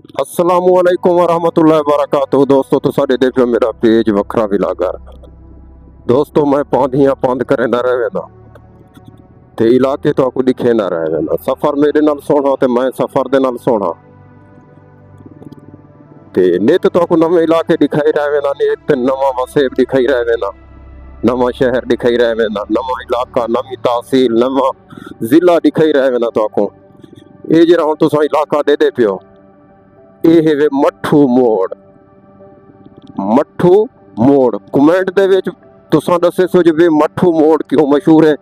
अस्सलामुअलैकुम वरहमतुल्लाहि वबरकातुहू। दोस्तों तो साडे देखो मेरा पेज वखरा भी लागा। दोस्तों मैं पांधियां पांध करे ना रहे ते इलाके तो आपको दिखे ना रहे सफर मेरे नाल सोना ते मैं सफर दे नाल सोना ते नित तो आपको नवे इलाके दिखाई रहे ना, नित नवा वसेब दिखाई रहे ना, नवा शहर दिखाई रहे ना, नवा इलाका, नवी तहसील, नवा जिला दिखाई रहे ना। तो आपको ये जरा हुण तुसां इलाका दे पियो, ये वे मट्ठू मोड़। मट्ठू मोड़ कमेंट दे विच तुसां दस्से सो जे मट्ठू मोड़ क्यों मशहूर है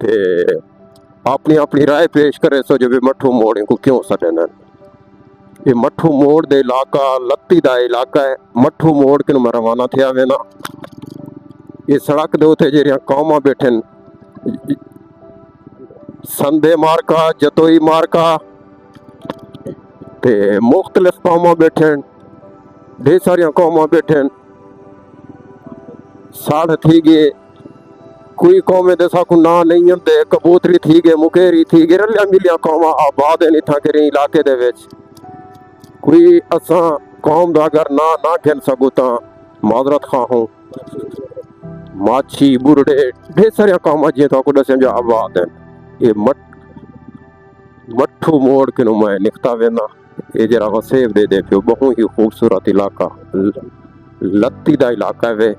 ते अपनी अपनी राय पेश करे सो जे मट्ठू मोड़ को क्यों सडन। ये मट्ठू मोड़ दे इलाका लत्ती दा इलाका है। मट्ठू मोड़ किन मैं रवाना थे वे ना, ये सड़क दे उत्ते जेरिया कौमां बैठन, संदे मार्का, जतोई मार्का ते मुख्तलिफ कौमां बैठन, ढेर सारिया कौमां बैठन। साढ़ थी गए, कोई कौमे दे साकू ना नहीं होंदे, कबूतरी थी गए, मुकेरी थी गए, रलिया मिलिया कौमां आबाद है इत्थां करी इलाके दे विच। कोई असां कौम दा अगर ना ना गिन सकूं तां माजरत खां हूं। माछी, बुरड़े, ढेर सारिया कौमां जियां तो दस्सिया जो आबाद हैं। ये मट्ठू मोड़ किनू मैं निकता वेना। ये जरा वसेब दे पियो, बहु ही खूबसूरत इलाका, लत्ती दा इलाका वे।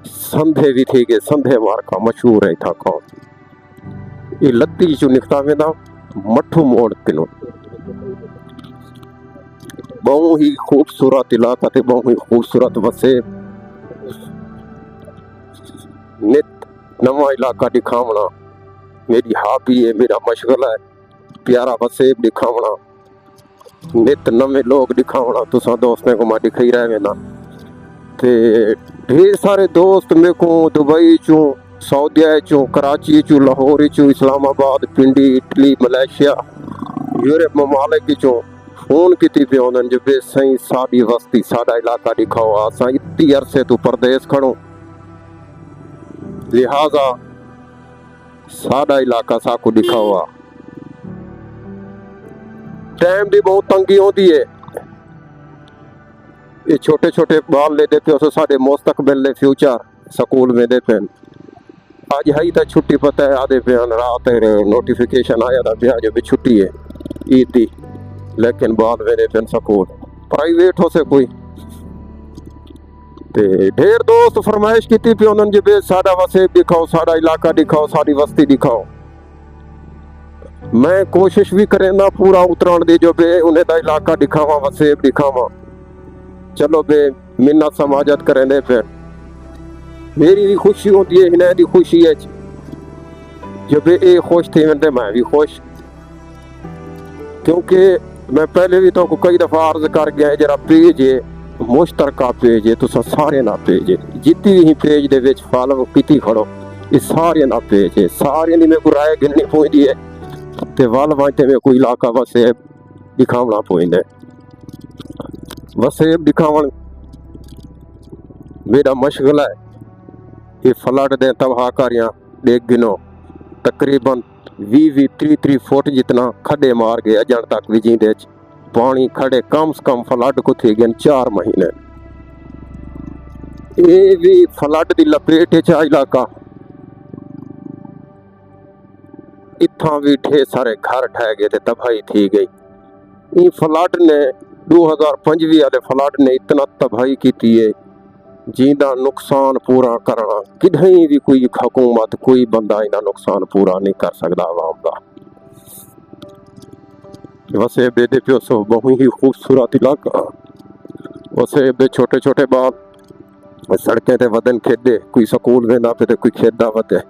संधे भी थी गए, संधे मार्का मशहूर है इत्थां कौम। ये लत्ती चो निकता वेना मट्ठू मोड़ किनू। बहु ही खूबसूरत इलाका ते बहु ही खूबसूरत वसेब। नित नवा इलाका दिखावना मेरी हॉबी है, मेरा मशगला है। प्यारा वसेब दिखावना, नित नवे लोग दिखावना तुसा दोस्तों को मैं दिखाई रहे ना। ते ढेर सारे दोस्त मेरे को दुबई चो, सऊदिया चो, कराची चो, लाहौर चो, इस्लामाबाद, पिंडी, इटली, मलेशिया, यूरोप ममालिक चो फोन की पे आंदन जो बे सही साडी वस्ती साडा इलाका दिखाओ। असां इतनी अरसे तो परदेस खड़ो, लिहाजा साडा इलाका साकू दिखाओ। टाइम की बहुत तंगी होती है। ये छोटे छोटे बाल ले देते हो साडे मुस्तकबिल ले फ्यूचर स्कूल में दे पेन। आज है तो छुट्टी पता है आधे पे रात नोटिफिकेशन आया था भी आज भी छुट्टी है ईद की, लेकिन बाद में पेन स्कूल प्राइवेट हो से कोई ते ढेर दोस्त फरमाइश की पे उन्होंने जो बे साडा वसेब दिखाओ, साडा इलाका दिखाओ, साडी वस्ती दिखाओ। मैं कोशिश भी करे ना पूरा उतरण दी जो बे उन्हें दा इलाका दिखावा, वसेब दिखावा। चलो बे मिन्नत समाजत करें दे फिर मेरी भी खुशी होती है, इन्हें दी खुशी है जो बे ए खुश थे मैं मैं भी खुश। क्योंकि मैं पहले भी तो कई दफा अर्ज कर गया जरा पेज है मुश्तरका पेज है, तुसा सारे ना पेज है जितनी ही पेज दे विच फॉलो कीती खड़ो, ये सारे ना पेज है। सारे दी मेरे को राय गिननी पौंदी है ते वल वांटे में कोई इलाका वसेब दिखावना पौंदा। वसेब दिखावन मेरा मशगला है। ये फ्लड दे तबाहकारियां देख गिनो, तकरीबन 20-30 फुट जितना खड्डे मार गए अजन तक भी जींदे पानी खड़े कम से कम फ्लड को थे गए 4 महीने। ये भी फ्लड की लपेट च इलाका, इत्थां भी ढेर सारे घर ढह गए थे, तबाही थी गई। ये फ्लड ने 2025 वाले फ्लड ने इतना तबाही की है जिंदा नुकसान पूरा करना किधई भी कोई हुकूमत कोई बंदा इना नुकसान पूरा नहीं कर सकता आवाम का। वसेब दे पियो सो बहु ही खूबसूरत इलाका। वसेब दे छोटे छोटे बाल सड़कें ते वदन खेदे, कोई स्कूल वेंदा पे कोई खेदा वदे।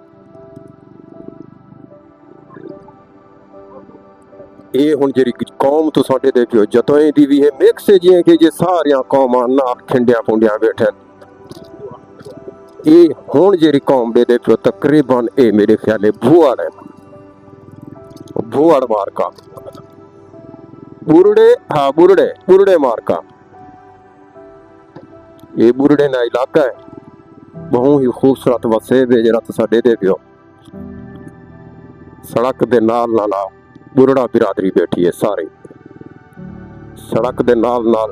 ये हुण जेरी कौम तो साडे दे पियो जतों दी भी है मिक्स है जियां कि जे सारियां कौमां नाल खिंडियां पुंडियां बैठन। ये हुण जेरी कौम दे पियो तकरीबन ये मेरे ख्याल है भुआड़ है, भुआड़ मार्का, बुरड़े, हाँ बुरड़े, बुरड़े मार्का। ये बुरड़े ना इलाका है, बहु ही खूबसूरत वसेब है जरा तो साडे दे पियो। सड़क दे नाल नाल बुरड़ा बिरादरी बैठी है सारी सड़क दे नाल नाल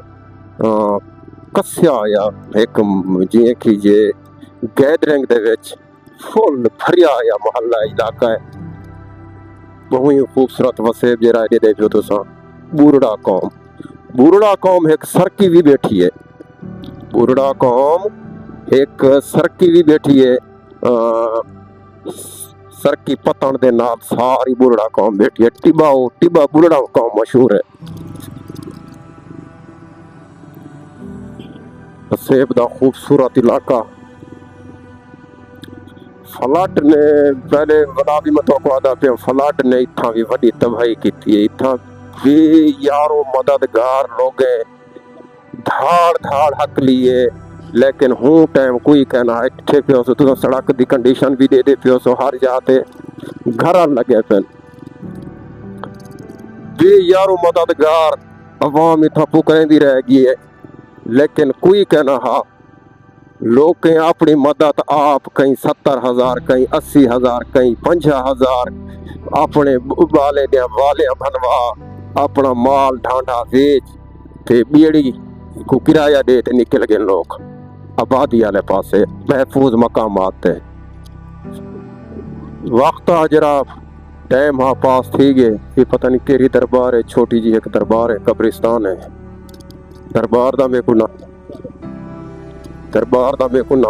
कस्या आया एक जिए कि जे गैदरिंग दे विच फुल भरिया आया मोहल्ला इलाका है बहुत ही खूबसूरत वसेब जरा दे पियो तुसा बुरड़ा कौम एक सरकी भी बैठी है बुरड़ा कौम एक सरकी भी बैठी है सरकी पतन दे नाल सारी बुरड़ा कौम बैठी है टिब्बा बुरड़ा कौम मशहूर है वसेब दा खूबसूरत इलाका फ्लड ने पहले वदा भी मैं तो आदा पे फ्लड ने इत्थां भी वडी तबाही की है इत्थां भी यारो मददगार लोग धाड़ हक लिए लेकिन हूँ टाइम कोई कहना इतने पियो सो तुम सड़क की कंडीशन भी दे पियो सो हर जाते घर लगे पे भी यारो मददगार अवाम इतना पुकरेंदी रह गई है लेकिन कोई कहना हाँ लोग कहीं अपनी मदद आप कहीं 70,000 कहीं 80,000 कहीं 50,000 अपने वाले बनवा अपना माल ढांढा बेच ते बीड़ी को किराया दे ते निकल गए लोग आबादी वाले पासे महफूज मकामात थे वक्त आ जरा टाइम हाँ पास थी गए ये पता नहीं केरी दरबार है छोटी जी एक दरबार है कब्रिस्तान है दरबार दा मेरे को ना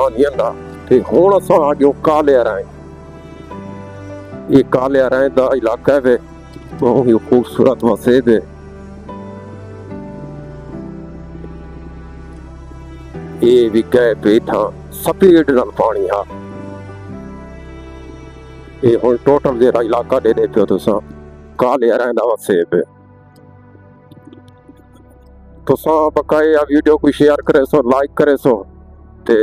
नहीं आंदा ते हुण असां अगे काले राय ये काले राय दा इलाका है बहुत ही खूबसूरत वसेब है ये भी गए पे था स्पीड नाल पानी हाँ ये हुण टोटल जेरा इलाका दे पियो तुसां काले राय दा वसेब है तुसां बकाया वीडियो को शेयर करे सो लाइक करे सो ते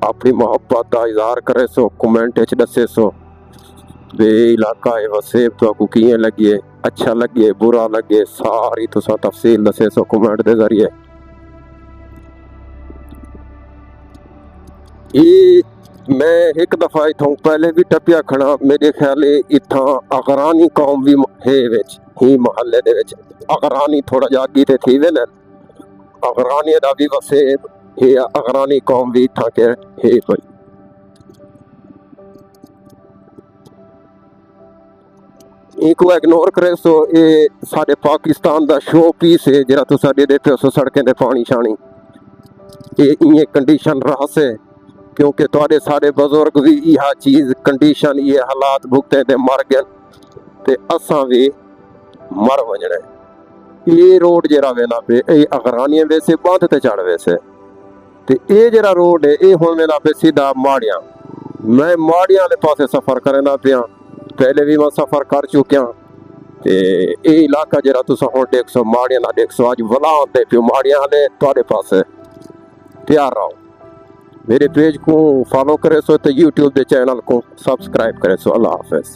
अपनी मोहब्बत का इजहार करे सो कमेंट दसे सो वे इलाका है वसेब तो किए लगे अच्छा लगे बुरा लगे सारी तुसा तफसील दसे सो कमेंट के जरिए ये मैं एक दफा इथों पहले भी टपिया खड़ा मेरे ख्याल इथा अगरानी कौम भी है ही महल्ले दे विच अगरानी थोड़ा जागी ते थी वे अगरानी दा भी वसेब है अगरानी कौम भी इथा के है भाई इनको इग्नोर करे सो ये साडे पाकिस्तान दा शो पीस है जरा तुसा दे पे सो सड़कें दे पानी शानी ये कंडीशन रहा से क्योंकि तुहाडे सारे बुजुर्ग भी यह चीज कंडीशन ये हालात भुगते ते मर गए ते असां भी मर वजने ये रोड जरा वेना पे ये अगरानिया वैसे बंद ते चढ़ वैसे ते ये जरा रोड है ये हुण वेना पे सीधा माड़िया मैं माड़िया वाले पासे सफर करना पिया पहले भी मैं सफर कर चुकिया ते ये इलाका जरा तुसा हुण देख सो माड़िया ना देख सो अज वला आते पियो माड़िया वाले तुहाडे पासे तैयार रहो मेरे पेज को फॉलो करे सो तो यूट्यूब के चैनल को सब्सक्राइब करे सो अल्लाह हाफिज।